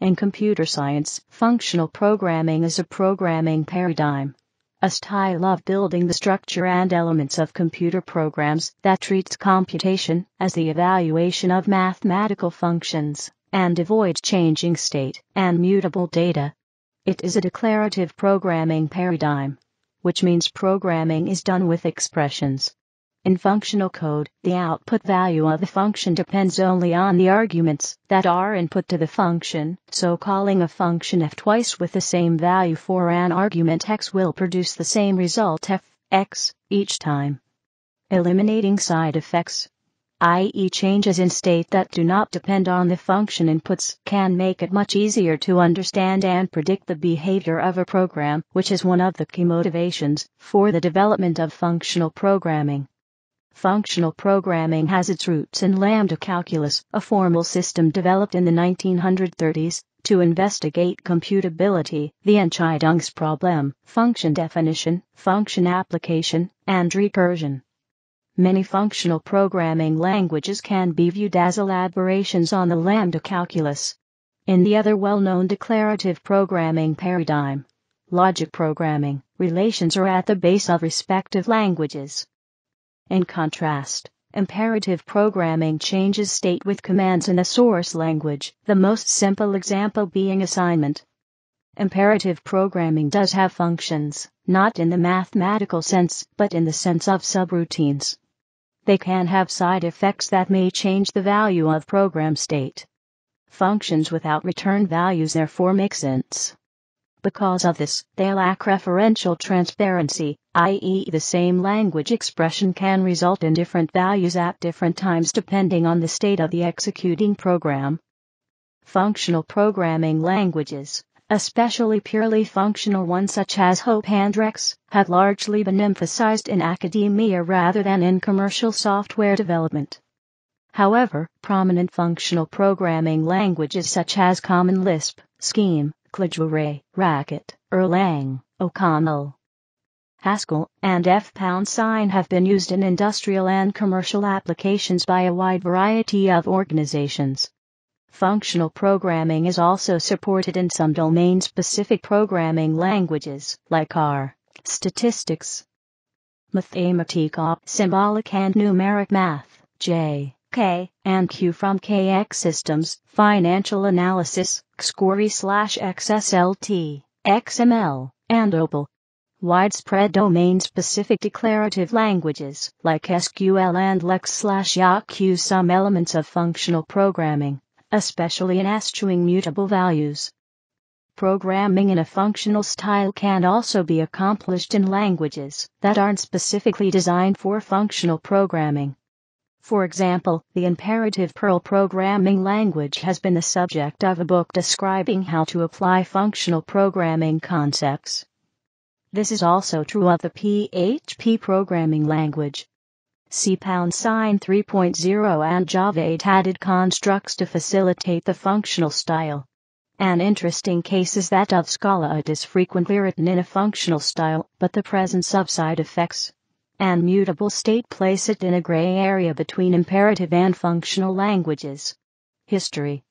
In computer science, functional programming is a programming paradigm, a style of building the structure and elements of computer programs that treats computation as the evaluation of mathematical functions and avoids changing state and mutable data. It is a declarative programming paradigm, which means programming is done with expressions. In functional code, the output value of a function depends only on the arguments that are input to the function, so calling a function f twice with the same value for an argument x will produce the same result f(x) each time. Eliminating side effects, i.e. changes in state that do not depend on the function inputs, can make it much easier to understand and predict the behavior of a program, which is one of the key motivations for the development of functional programming. Functional programming has its roots in Lambda Calculus, a formal system developed in the 1930s to investigate computability, the Entscheidungsproblem, function definition, function application, and recursion. Many functional programming languages can be viewed as elaborations on the Lambda Calculus. In the other well-known declarative programming paradigm, logic programming, relations are at the base of respective languages. In contrast, imperative programming changes state with commands in the source language, the most simple example being assignment. Imperative programming does have functions, not in the mathematical sense, but in the sense of subroutines. They can have side effects that may change the value of program state. Functions without return values therefore make sense. Because of this, they lack referential transparency, i.e. the same language expression can result in different values at different times depending on the state of the executing program. Functional programming languages, especially purely functional ones such as Hope and Rex, have largely been emphasized in academia rather than in commercial software development. However, prominent functional programming languages such as Common Lisp, Scheme, Clijouret, Racket, Erlang, O'Connell, Haskell, and F# have been used in industrial and commercial applications by a wide variety of organizations. Functional programming is also supported in some domain-specific programming languages, like R, statistics, mathematica, symbolic and numeric math, J, K, and Q from KX systems, financial analysis, XQuery/XSLT, XML, and OPAL. Widespread domain-specific declarative languages, like SQL and Lex/Yaq, use some elements of functional programming, especially in eschewing mutable values. Programming in a functional style can also be accomplished in languages that aren't specifically designed for functional programming. For example, the imperative Perl programming language has been the subject of a book describing how to apply functional programming concepts. This is also true of the PHP programming language. C# 3.0 and Java 8 added constructs to facilitate the functional style. An interesting case is that of Scala. It is frequently written in a functional style, but the presence of side effects and mutable state place it in a gray area between imperative and functional languages. History.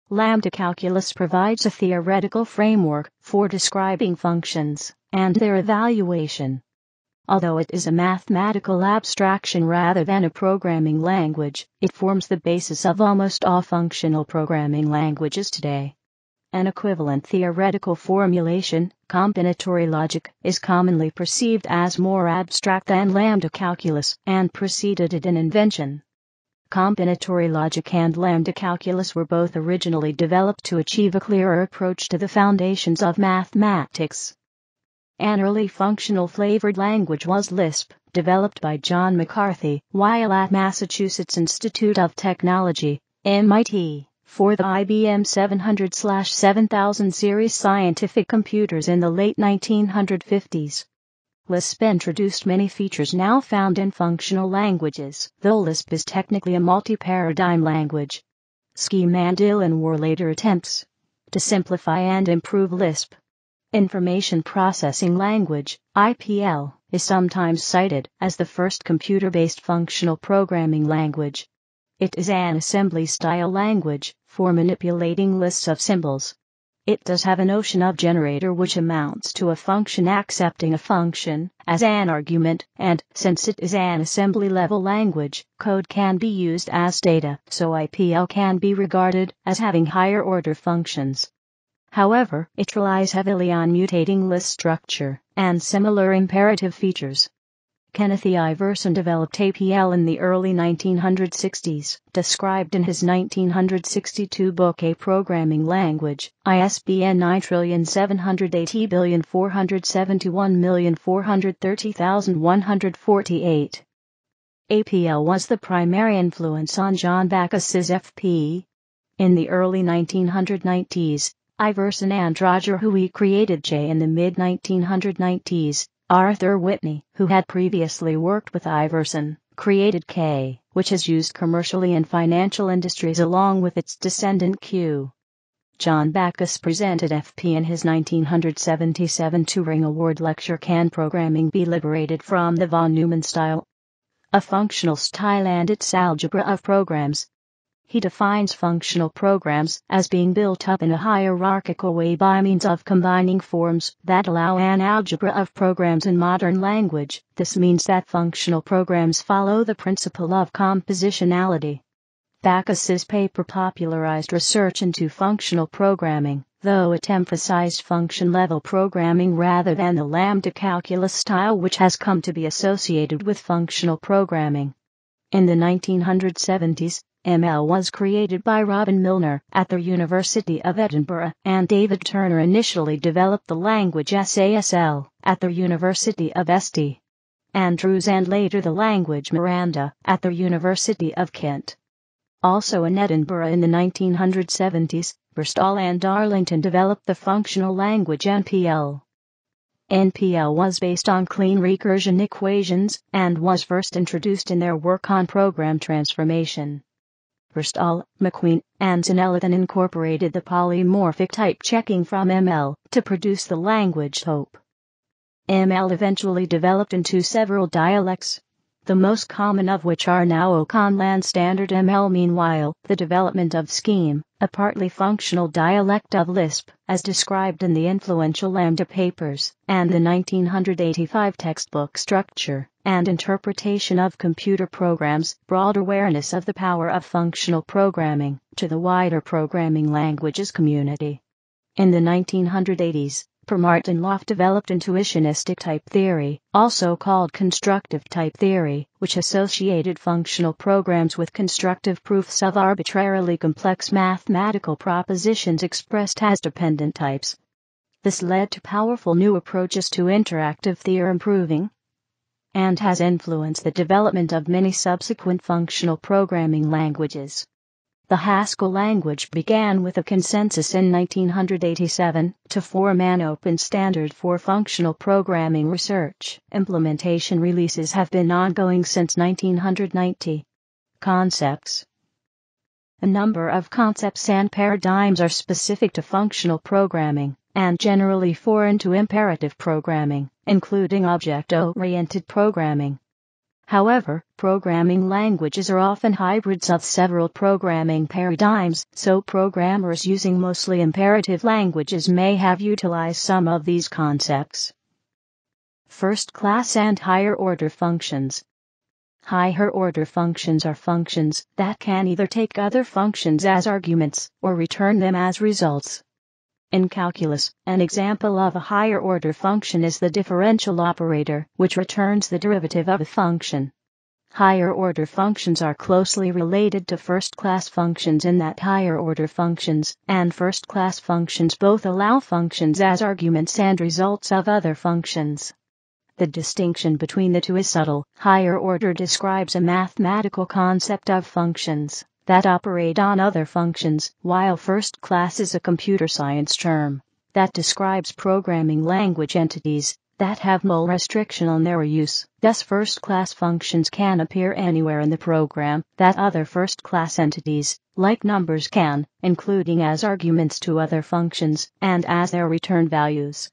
Lambda Calculus provides a theoretical framework for describing functions and their evaluation. Although it is a mathematical abstraction rather than a programming language, it forms the basis of almost all functional programming languages today. An equivalent theoretical formulation, combinatory logic, is commonly perceived as more abstract than Lambda Calculus and preceded it in invention. Combinatory logic and Lambda Calculus were both originally developed to achieve a clearer approach to the foundations of mathematics. An early functional flavored language was Lisp, developed by John McCarthy while at Massachusetts Institute of Technology, MIT, for the IBM 700/7000 series scientific computers in the late 1950s. Lisp introduced many features now found in functional languages, though Lisp is technically a multi-paradigm language. Scheme and Dylan were later attempts to simplify and improve Lisp. Information Processing Language, IPL, is sometimes cited as the first computer-based functional programming language. It is an assembly-style language, for manipulating lists of symbols. It does have a notion of generator, which amounts to a function accepting a function as an argument, and since it is an assembly-level language, code can be used as data, so IPL can be regarded as having higher-order functions. However, it relies heavily on mutating list structure and similar imperative features. Kenneth E. Iverson developed APL in the early 1960s, described in his 1962 book A Programming Language, ISBN 9780471430148. APL was the primary influence on John Bacchus's FP. In the early 1990s, Iverson and Roger Huey created J. In the mid-1990s, Arthur Whitney, who had previously worked with Iverson, created K, which is used commercially in financial industries along with its descendant Q. John Bacchus presented FP in his 1977 Turing Award lecture Can Programming Be Liberated from the Von Neumann Style? A Functional Style and Its Algebra of Programs. He defines functional programs as being built up in a hierarchical way by means of combining forms that allow an algebra of programs in modern language. This means that functional programs follow the principle of compositionality. Bacchus's paper popularized research into functional programming, though it emphasized function-level programming rather than the Lambda Calculus style which has come to be associated with functional programming. In the 1970s, ML was created by Robin Milner at the University of Edinburgh, and David Turner initially developed the language SASL at the University of St Andrews and later the language Miranda at the University of Kent. Also in Edinburgh in the 1970s, Birstall and Darlington developed the functional language NPL. NPL was based on clean recursion equations and was first introduced in their work on program transformation. Birstall, McQueen, and Zanella then incorporated the polymorphic type checking from ML to produce the language HOPE. ML eventually developed into several dialects, the most common of which are now Conland Standard ML. Meanwhile, the development of Scheme, a partly functional dialect of Lisp, as described in the influential Lambda papers, and the 1985 textbook Structure and Interpretation of Computer Programs, brought awareness of the power of functional programming to the wider programming languages community. In the 1980s, Permart and Loft developed intuitionistic type theory, also called constructive type theory, which associated functional programs with constructive proofs of arbitrarily complex mathematical propositions expressed as dependent types. This led to powerful new approaches to interactive theorem proving, and has influenced the development of many subsequent functional programming languages. The Haskell language began with a consensus in 1987 to form an open standard for functional programming research. Implementation releases have been ongoing since 1990. Concepts. A number of concepts and paradigms are specific to functional programming, and generally foreign to imperative programming, including object-oriented programming. However, programming languages are often hybrids of several programming paradigms, so programmers using mostly imperative languages may have utilized some of these concepts. First-class and higher-order functions. Higher-order functions are functions that can either take other functions as arguments or return them as results. In calculus, an example of a higher-order function is the differential operator, which returns the derivative of a function. Higher-order functions are closely related to first-class functions in that higher-order functions and first-class functions both allow functions as arguments and results of other functions. The distinction between the two is subtle. Higher order describes a mathematical concept of functions that operate on other functions, while first class is a computer science term that describes programming language entities that have no restriction on their use. Thus first-class functions can appear anywhere in the program that other first-class entities, like numbers, can, including as arguments to other functions and as their return values.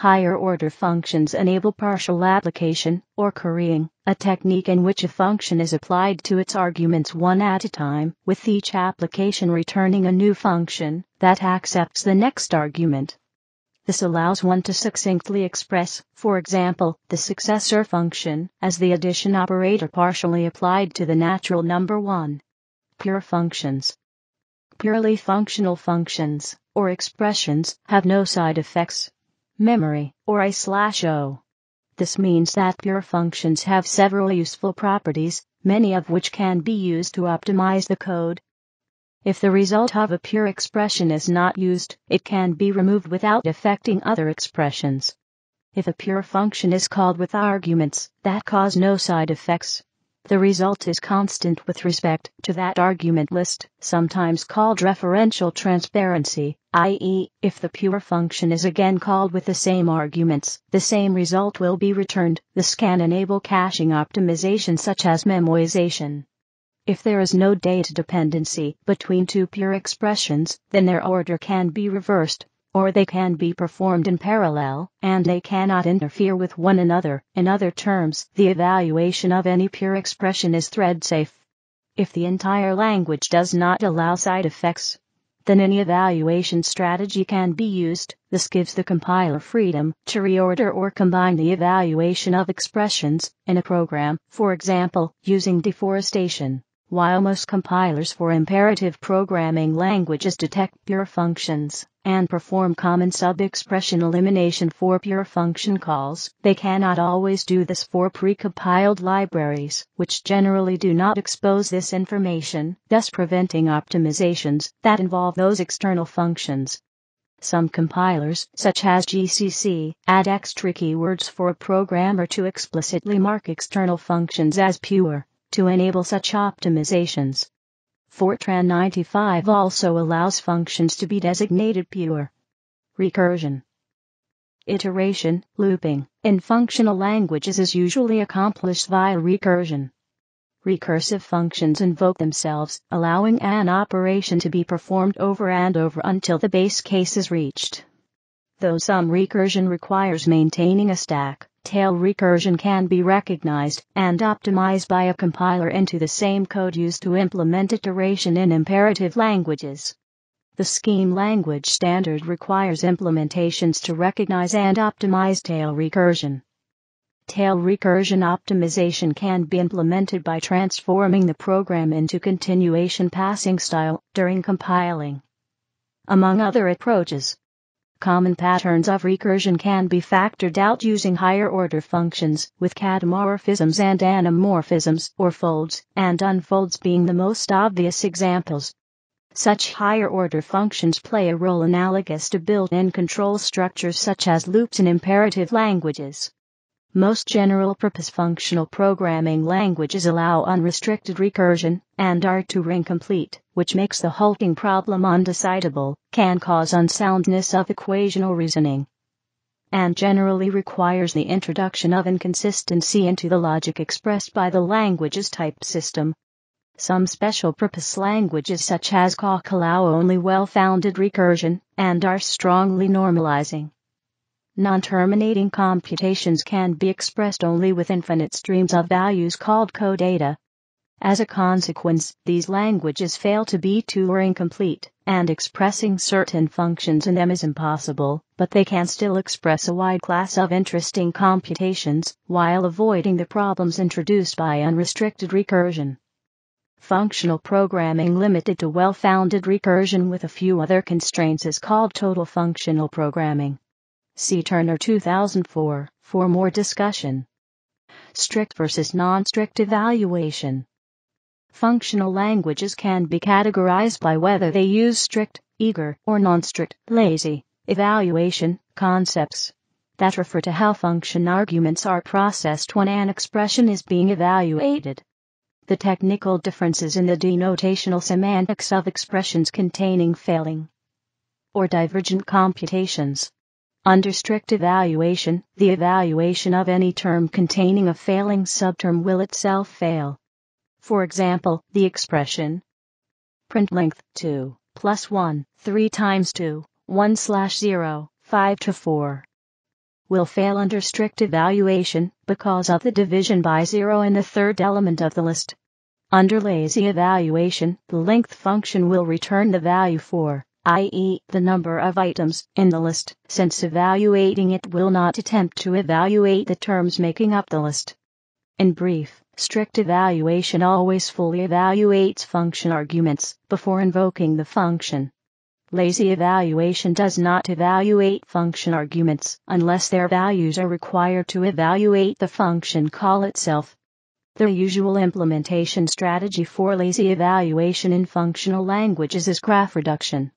Higher-order functions enable partial application, or currying, a technique in which a function is applied to its arguments one at a time, with each application returning a new function that accepts the next argument. This allows one to succinctly express, for example, the successor function as the addition operator partially applied to the natural number 1. Pure functions. Purely functional functions, or expressions, have no side effects, memory, or I/O. This means that pure functions have several useful properties, many of which can be used to optimize the code. If the result of a pure expression is not used, it can be removed without affecting other expressions. If a pure function is called with arguments that cause no side effects, the result is constant with respect to that argument list, sometimes called referential transparency, i.e., if the pure function is again called with the same arguments, the same result will be returned. This can enable caching optimization such as memoization. If there is no data dependency between two pure expressions, then their order can be reversed, or they can be performed in parallel, and they cannot interfere with one another. In other terms, the evaluation of any pure expression is thread-safe. If the entire language does not allow side effects, then any evaluation strategy can be used. This gives the compiler freedom to reorder or combine the evaluation of expressions in a program, for example, using deforestation. While most compilers for imperative programming languages detect pure functions and perform common sub-expression elimination for pure function calls, they cannot always do this for precompiled libraries, which generally do not expose this information, thus preventing optimizations that involve those external functions. Some compilers, such as GCC, add extra keywords for a programmer to explicitly mark external functions as pure, to enable such optimizations. Fortran 95 also allows functions to be designated pure. Recursion. Iteration, looping, in functional languages is usually accomplished via recursion. Recursive functions invoke themselves, allowing an operation to be performed over and over until the base case is reached. Though some recursion requires maintaining a stack, tail recursion can be recognized and optimized by a compiler into the same code used to implement iteration in imperative languages. The Scheme language standard requires implementations to recognize and optimize tail recursion. Tail recursion optimization can be implemented by transforming the program into continuation passing style during compiling. Among other approaches, common patterns of recursion can be factored out using higher-order functions, with catamorphisms and anamorphisms, or folds and unfolds being the most obvious examples. Such higher-order functions play a role analogous to built-in control structures such as loops in imperative languages. Most general-purpose functional programming languages allow unrestricted recursion, and are Turing complete, which makes the halting problem undecidable, can cause unsoundness of equational reasoning, and generally requires the introduction of inconsistency into the logic expressed by the language's type system. Some special-purpose languages such as Calc allow only well-founded recursion, and are strongly normalizing. Non-terminating computations can be expressed only with infinite streams of values called codata. As a consequence, these languages fail to be Turing complete, and expressing certain functions in them is impossible, but they can still express a wide class of interesting computations, while avoiding the problems introduced by unrestricted recursion. Functional programming limited to well-founded recursion with a few other constraints is called total functional programming. See Turner 2004 for more discussion. Strict versus non-strict evaluation. Functional languages can be categorized by whether they use strict, eager, or non-strict, lazy evaluation concepts that refer to how function arguments are processed when an expression is being evaluated. The technical differences in the denotational semantics of expressions containing failing or divergent computations. Under strict evaluation, the evaluation of any term containing a failing subterm will itself fail. For example, the expression print length 2 plus 1, 3 times 2, 1/0, 5 to 4. will fail under strict evaluation because of the division by zero in the third element of the list. Under lazy evaluation, the length function will return the value for, i.e., the number of items in the list, since evaluating it will not attempt to evaluate the terms making up the list. In brief, strict evaluation always fully evaluates function arguments before invoking the function. Lazy evaluation does not evaluate function arguments unless their values are required to evaluate the function call itself. The usual implementation strategy for lazy evaluation in functional languages is graph reduction.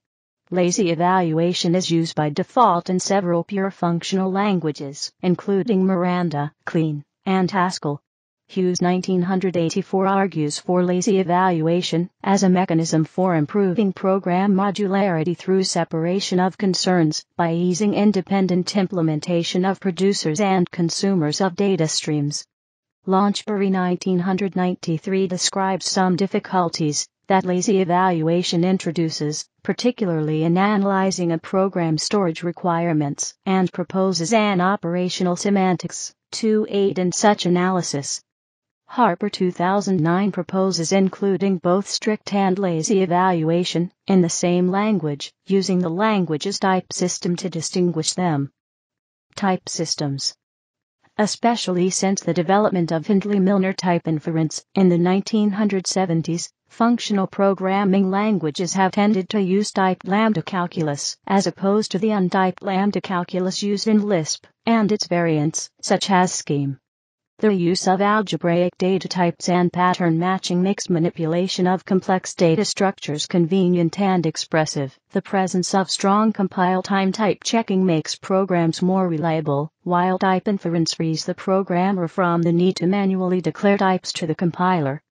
Lazy evaluation is used by default in several pure functional languages, including Miranda, Clean, and Haskell. Hughes 1984 argues for lazy evaluation as a mechanism for improving program modularity through separation of concerns by easing independent implementation of producers and consumers of data streams. Launchbury 1993 describes some difficulties that lazy evaluation introduces, particularly in analyzing a program's storage requirements, and proposes an operational semantics to aid in such analysis. Harper 2009 proposes including both strict and lazy evaluation in the same language, using the language's type system to distinguish them. Type systems. Especially since the development of Hindley-Milner type inference in the 1970s, functional programming languages have tended to use typed Lambda Calculus as opposed to the untyped Lambda Calculus used in Lisp and its variants, such as Scheme. The use of algebraic data types and pattern matching makes manipulation of complex data structures convenient and expressive. The presence of strong compile time type checking makes programs more reliable, while type inference frees the programmer from the need to manually declare types to the compiler.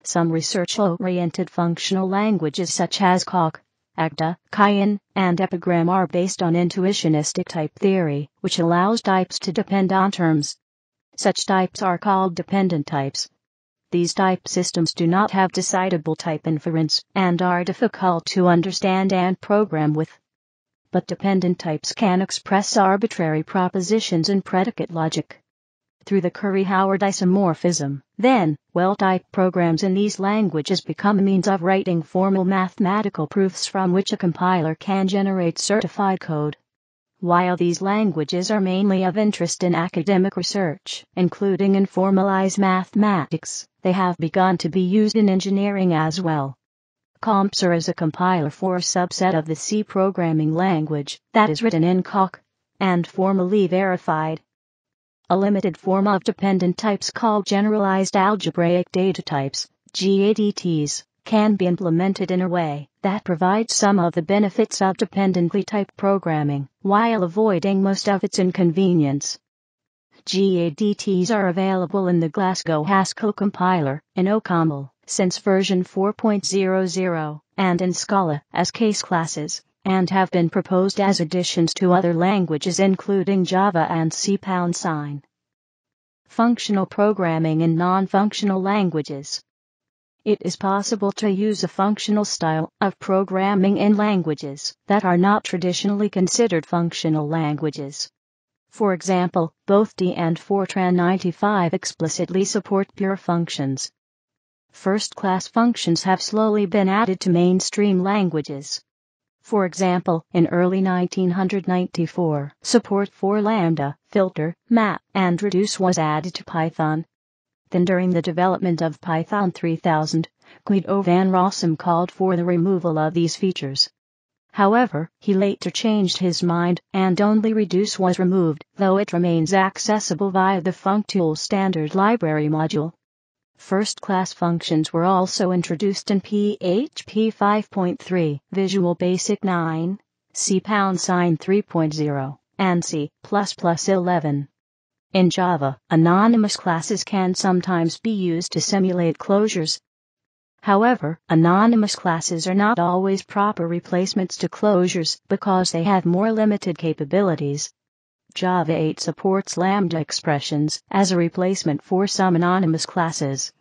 Some research-oriented functional languages such as Calc, Agda, Cayenne, and Epigram are based on intuitionistic type theory, which allows types to depend on terms. Such types are called dependent types. These type systems do not have decidable type inference and are difficult to understand and program with. But dependent types can express arbitrary propositions in predicate logic. Through the Curry-Howard isomorphism, then, well-typed programs in these languages become a means of writing formal mathematical proofs from which a compiler can generate certified code. While these languages are mainly of interest in academic research, including in formalized mathematics, they have begun to be used in engineering as well. CompSer is a compiler for a subset of the C programming language that is written in Calc and formally verified. A limited form of dependent types called generalized algebraic data types, GADTs, can be implemented in a way that provides some of the benefits of dependently typed programming, while avoiding most of its inconvenience. GADTs are available in the Glasgow Haskell compiler, in OCaml, since version 4.00, and in Scala as case classes, and have been proposed as additions to other languages including Java and C#. Functional programming in non-functional languages. It is possible to use a functional style of programming in languages that are not traditionally considered functional languages. For example, both D and Fortran 95 explicitly support pure functions. First-class functions have slowly been added to mainstream languages. For example, in early 1994, support for lambda, filter, map, and reduce was added to Python. Then during the development of Python 3000, Guido van Rossum called for the removal of these features. However, he later changed his mind, and only reduce was removed, though it remains accessible via the functool standard library module. First-class functions were also introduced in PHP 5.3, Visual Basic 9, C#, 3.0, and C++ 11. In Java, anonymous classes can sometimes be used to simulate closures. However, anonymous classes are not always proper replacements to closures because they have more limited capabilities. Java 8 supports lambda expressions as a replacement for some anonymous classes.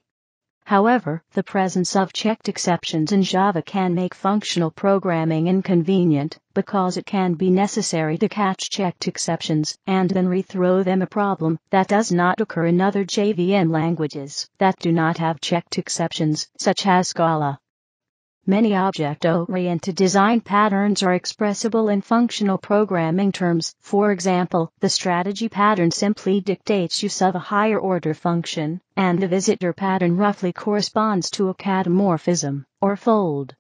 However, the presence of checked exceptions in Java can make functional programming inconvenient, because it can be necessary to catch checked exceptions and then rethrow them, a problem that does not occur in other JVM languages that do not have checked exceptions, such as Scala. Many object-oriented design patterns are expressible in functional programming terms. For example, the strategy pattern simply dictates use of a higher-order function, and the visitor pattern roughly corresponds to a catamorphism, or fold.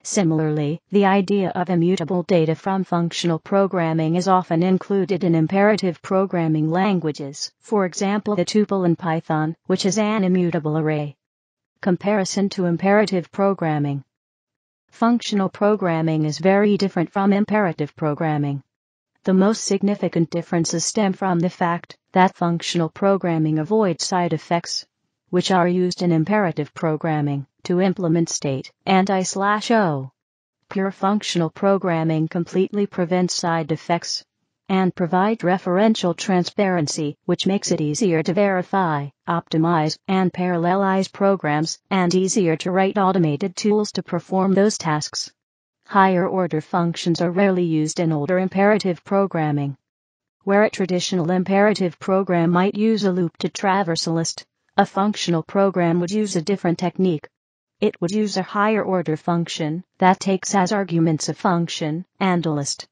Similarly, the idea of immutable data from functional programming is often included in imperative programming languages, for example the tuple in Python, which is an immutable array. Comparison to imperative programming. Functional programming is very different from imperative programming. The most significant differences stem from the fact that functional programming avoids side effects, which are used in imperative programming to implement state and I/O. Pure functional programming completely prevents side effects and provides referential transparency, which makes it easier to verify, optimize, and parallelize programs, and easier to write automated tools to perform those tasks. Higher-order functions are rarely used in older imperative programming. Where a traditional imperative program might use a loop to traverse a list, a functional program would use a different technique. It would use a higher-order function that takes as arguments a function and a list.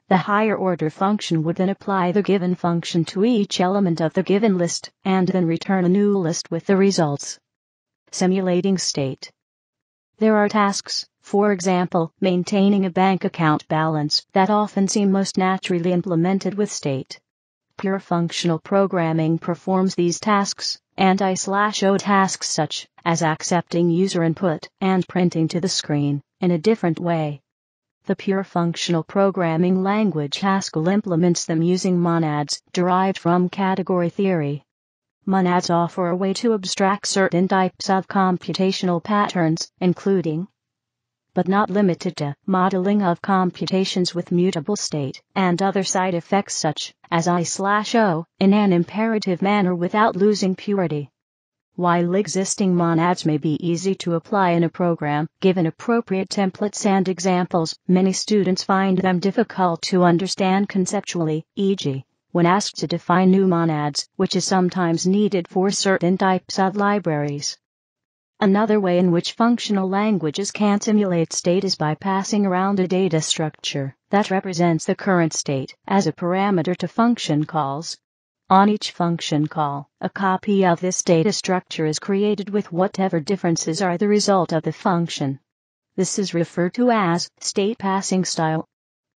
The higher-order function would then apply the given function to each element of the given list, and then return a new list with the results. Simulating state. There are tasks, for example, maintaining a bank account balance, that often seem most naturally implemented with state. Pure functional programming performs these tasks, and I/O tasks such as accepting user input and printing to the screen, in a different way. The pure functional programming language Haskell implements them using monads, derived from category theory. Monads offer a way to abstract certain types of computational patterns, including, but not limited to, modeling of computations with mutable state, and other side effects such as I/O, in an imperative manner without losing purity. While existing monads may be easy to apply in a program, given appropriate templates and examples, many students find them difficult to understand conceptually, e.g., when asked to define new monads, which is sometimes needed for certain types of libraries. Another way in which functional languages can simulate state is by passing around a data structure that represents the current state as a parameter to function calls. On each function call, a copy of this data structure is created with whatever differences are the result of the function. This is referred to as state passing style.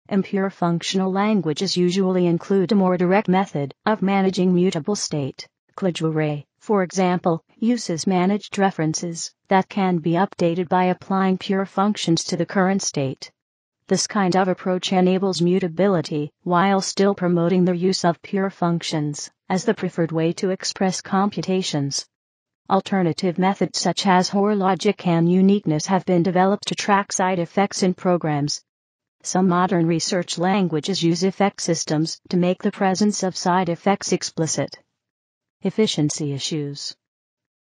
Impure functional languages usually include a more direct method of managing mutable state. Array, for example, uses managed references that can be updated by applying pure functions to the current state. This kind of approach enables mutability, while still promoting the use of pure functions as the preferred way to express computations. Alternative methods such as OR logic and uniqueness have been developed to track side effects in programs. Some modern research languages use effect systems to make the presence of side effects explicit. Efficiency issues.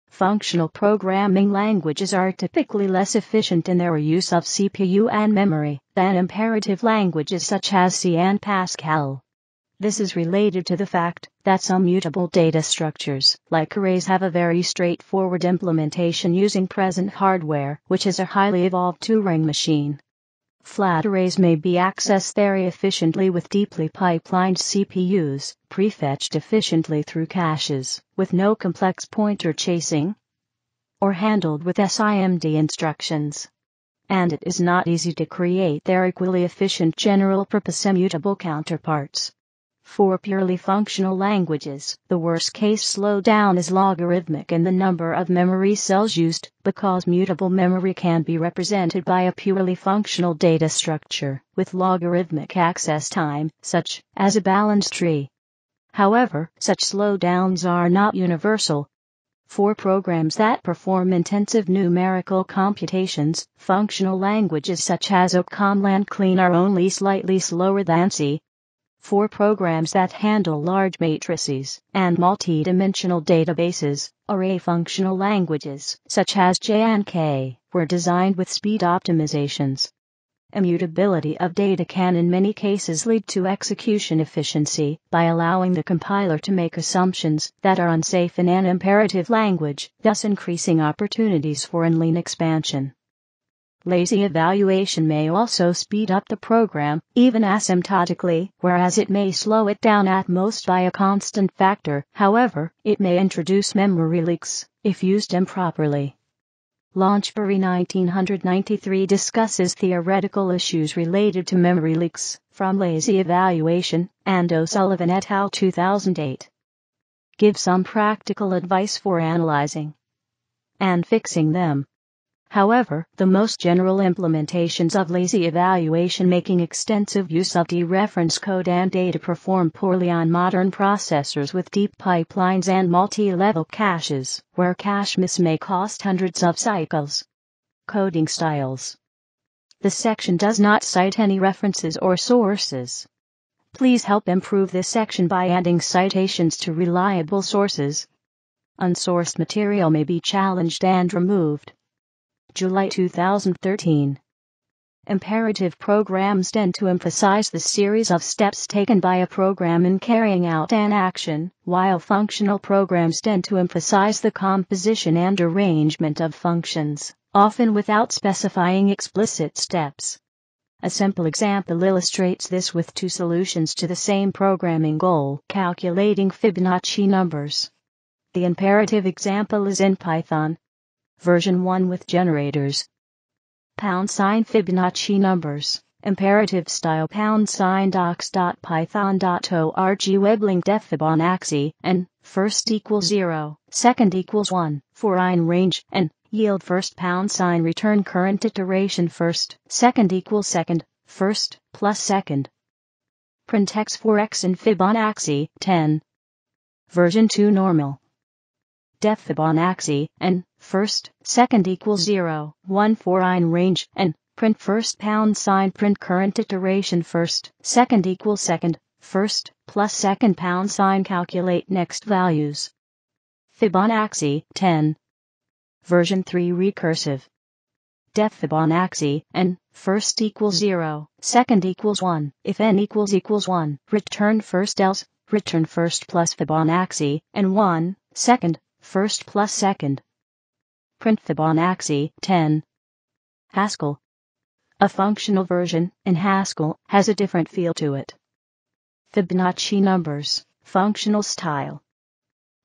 Functional programming languages are typically less efficient in their use of CPU and memory than imperative languages such as C and Pascal. This is related to the fact that some mutable data structures, like arrays, have a very straightforward implementation using present hardware, which is a highly evolved Turing machine. Flat arrays may be accessed very efficiently with deeply pipelined CPUs, prefetched efficiently through caches, with no complex pointer chasing, or handled with SIMD instructions. And it is not easy to create their equally efficient general-purpose immutable counterparts. For purely functional languages, the worst-case slowdown is logarithmic in the number of memory cells used, because mutable memory can be represented by a purely functional data structure, with logarithmic access time, such as a balanced tree. However, such slowdowns are not universal. For programs that perform intensive numerical computations, functional languages such as OCaml and Clean are only slightly slower than C. For programs that handle large matrices and multi-dimensional databases, array functional languages such as J and K were designed with speed optimizations. Immutability of data can in many cases lead to execution efficiency by allowing the compiler to make assumptions that are unsafe in an imperative language, thus increasing opportunities for inline expansion. Lazy evaluation may also speed up the program, even asymptotically, whereas it may slow it down at most by a constant factor. However, it may introduce memory leaks if used improperly. Launchbury 1993 discusses theoretical issues related to memory leaks from lazy evaluation, and O'Sullivan et al. 2008. Give some practical advice for analyzing and fixing them. However, the most general implementations of lazy evaluation making extensive use of dereference code and data perform poorly on modern processors with deep pipelines and multi-level caches, where cache miss may cost hundreds of cycles. Coding styles. The section does not cite any references or sources. Please help improve this section by adding citations to reliable sources. Unsourced material may be challenged and removed. July 2013. Imperative programs tend to emphasize the series of steps taken by a program in carrying out an action, while functional programs tend to emphasize the composition and arrangement of functions, often without specifying explicit steps. A simple example illustrates this with two solutions to the same programming goal: calculating Fibonacci numbers. The imperative example is in Python. Version 1 with generators. # Fibonacci numbers. Imperative style # docs.python.org web link def Fibonacci n first equals 0, second equals 1 for in range n yield first # return current iteration first, second equals second, first plus second. Print x for x in Fibonacci 10. Version 2 normal. Def Fibonacci n first, second equals 0, 1 for in range n print first # print current iteration first, second equals second, first plus second # calculate next values. Fibonacci 10. Version 3 recursive. Def Fibonacci n first equals 0, second equals 1, if n equals 1, return first else, return first plus Fibonacci n 1, second, first plus second. Print Fibonacci 10. Haskell. A functional version in Haskell has a different feel to it. Fibonacci numbers, functional style.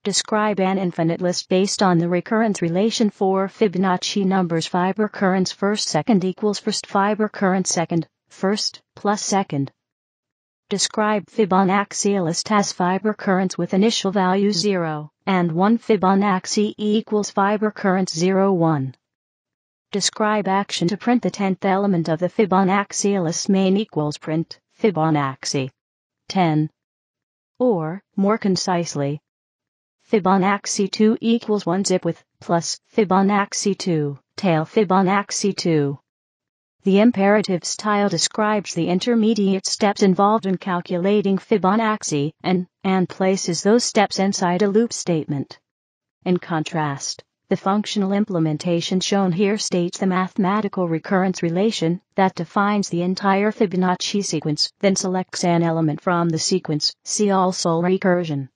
Describe an infinite list based on the recurrence relation for Fibonacci numbers. Fiber currents first second equals first fiber current second, first plus second. Describe Fibonacci list as fiber currents with initial values 0 and 1. Fibonacci equals fiber currents 0, 1. Describe action to print the 10th element of the Fibonacci list. Main equals print Fibonacci 10. Or, more concisely, Fibonacci 2 equals 1 zip with plus Fibonacci 2 tail Fibonacci 2. The imperative style describes the intermediate steps involved in calculating Fibonacci and places those steps inside a loop statement. In contrast, the functional implementation shown here states the mathematical recurrence relation that defines the entire Fibonacci sequence, then selects an element from the sequence. See also recursion.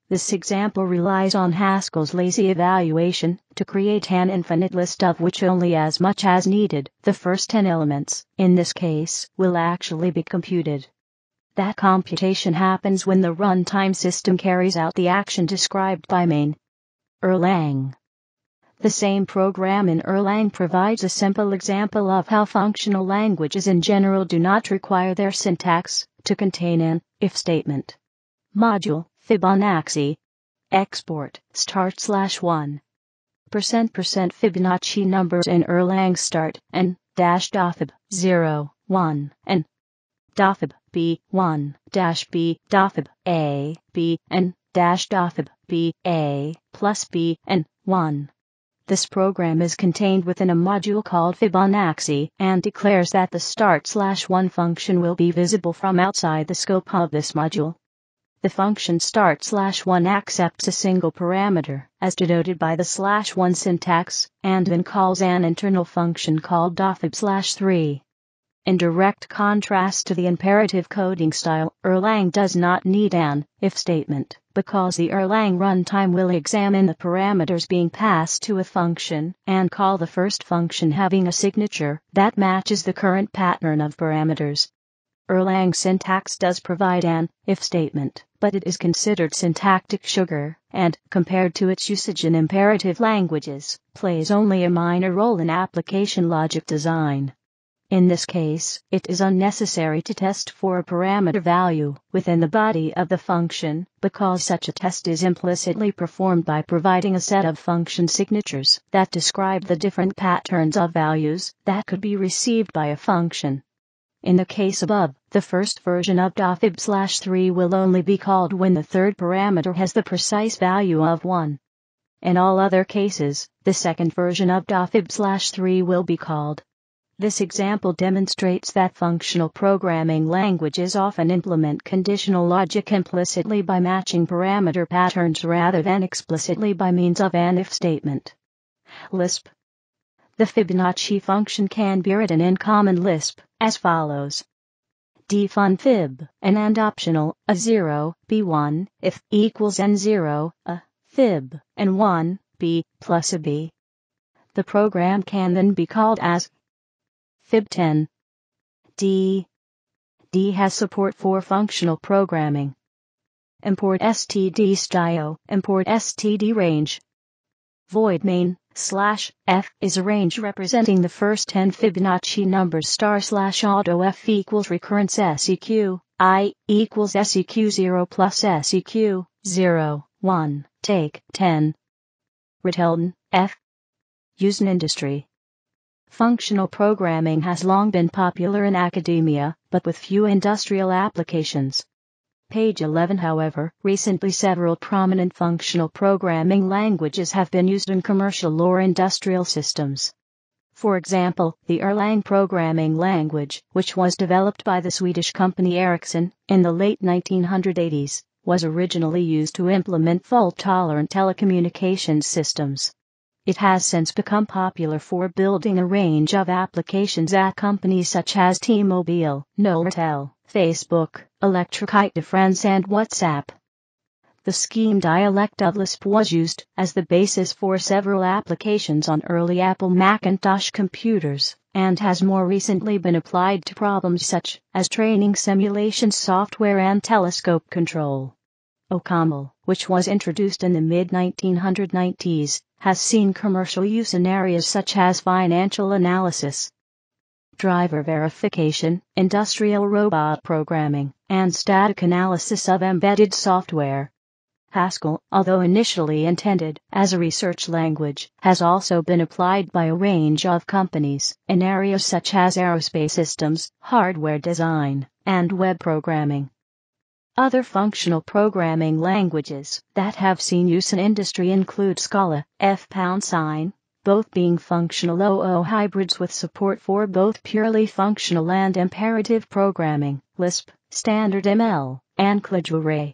This example relies on Haskell's lazy evaluation to create an infinite list of which only as much as needed, the first 10 elements, in this case, will actually be computed. That computation happens when the runtime system carries out the action described by main. Erlang. The same program in Erlang provides a simple example of how functional languages in general do not require their syntax to contain an if statement. Module Fibonacci. Export start/1. %% Fibonacci numbers in Erlang start and dash dofib 0, 1 and dofib b 1 dash b dofib a b and dash dofib b a plus b and 1. This program is contained within a module called Fibonacci and declares that the start/1 function will be visible from outside the scope of this module. The function start/1 accepts a single parameter, as denoted by the /1 syntax, and then calls an internal function called fib/3. In direct contrast to the imperative coding style, Erlang does not need an if statement, because the Erlang runtime will examine the parameters being passed to a function and call the first function having a signature that matches the current pattern of parameters. Erlang syntax does provide an if statement, but it is considered syntactic sugar, and, compared to its usage in imperative languages, plays only a minor role in application logic design. In this case, it is unnecessary to test for a parameter value within the body of the function, because such a test is implicitly performed by providing a set of function signatures that describe the different patterns of values that could be received by a function. In the case above, the first version of fib/3 will only be called when the third parameter has the precise value of 1. In all other cases, the second version of fib/3 will be called. This example demonstrates that functional programming languages often implement conditional logic implicitly by matching parameter patterns rather than explicitly by means of an if statement. Lisp. The Fibonacci function can be written in common Lisp as follows. Defun fib, an and optional, a 0, b1, if equals n0, a fib, and 1, b, plus a b. The program can then be called as fib10. D has support for functional programming. Import std_stio, import std_range. Void main/f is a range representing the first 10 Fibonacci numbers */auto f equals recurrence seq, I equals seq0 plus seq0, 1, take 10. Return f. Used in industry. Functional programming has long been popular in academia, but with few industrial applications. Page 11. However, recently several prominent functional programming languages have been used in commercial or industrial systems. For example, the Erlang programming language, which was developed by the Swedish company Ericsson in the late 1980s, was originally used to implement fault-tolerant telecommunications systems. It has since become popular for building a range of applications at companies such as T-Mobile, Nortel, Facebook, Electricité de France and WhatsApp. The scheme dialect of Lisp was used as the basis for several applications on early Apple Macintosh computers, and has more recently been applied to problems such as training simulation software and telescope control. OCaml, which was introduced in the mid-1990s, has seen commercial use in areas such as financial analysis, driver verification, industrial robot programming, and static analysis of embedded software. Haskell, although initially intended as a research language, has also been applied by a range of companies in areas such as aerospace systems, hardware design, and web programming. Other functional programming languages that have seen use in industry include Scala, F#, both being functional OO hybrids with support for both purely functional and imperative programming, Lisp, Standard ML, and Clojure.